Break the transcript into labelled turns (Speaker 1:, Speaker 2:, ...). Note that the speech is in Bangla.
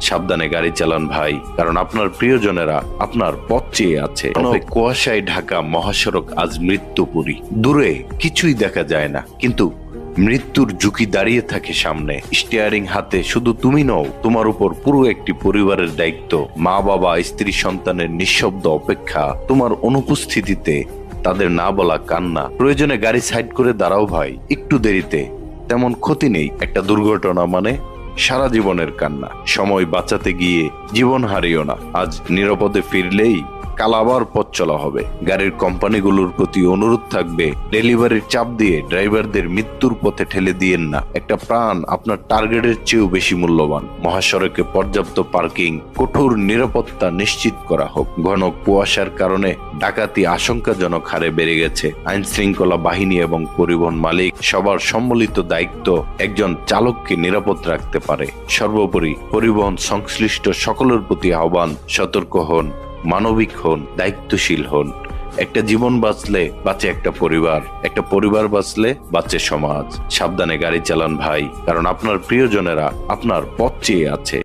Speaker 1: সাবধানে গাড়ি চালান ভাই, কারণ আপনার প্রিয়জনেরা আপনার পথ চেয়ে আছে। কুয়াশায় ঢাকা মহাসড়ক আজ মৃত্যুপুরী। দূরে কিছুই দেখা যায় না, কিন্তু মৃত্যুর ঝুঁকি দাঁড়িয়ে থাকে সামনে। স্টিয়ারিং হাতে শুধু তুমি নও, তোমার উপর পুরো একটি পরিবারের দায়িত্ব। মা বাবা, স্ত্রী, সন্তানের নিঃশব্দ অপেক্ষা তোমার অনুপস্থিতিতে, তাদের না বলা কান্না। প্রয়োজনে গাড়ি সাইড করে দাঁড়াও ভাই, একটু দেরিতে তেমন ক্ষতি নেই। একটা দুর্ঘটনা মানে সারা জীবনের কান্না। সময় বাঁচাতে গিয়ে জীবন হারিও না। আজ নিরাপদে ফিরলেই কাল আবার পথ চলা হবে। গাড়ির কোম্পানিগুলোর প্রতি অনুরোধ থাকবে, ডেলিভারির চাপ দিয়ে ড্রাইভারদের মৃত্যুর পথে ঠেলে দিয়েন না। একটা প্রাণ আপনার টার্গেটের চেয়েও বেশি মূল্যবান। মহাসড়কে পর্যাপ্ত পার্কিং, কঠোর নিরাপত্তা নিশ্চিত করা হোক। ঘন কুয়াশার কারণে ডাকাতি আশঙ্কাজনক হারে বেড়ে গেছে। আইন শৃঙ্খলা বাহিনী এবং পরিবহন মালিক সবার সম্মিলিত দায়িত্ব একজন চালককে নিরাপদ রাখতে পারে। সর্বোপরি পরিবহন সংশ্লিষ্ট সকলের প্রতি আহ্বান, সতর্ক হন, মানবিক হন, দায়িত্বশীল হন। একটা জীবন বাঁচলে বাঁচে একটা পরিবার, একটা পরিবার বাঁচলে বাঁচে সমাজ। সাবধানে গাড়ি চালান ভাই, কারণ আপনার প্রিয়জনেরা আপনার পথ চেয়ে আছে।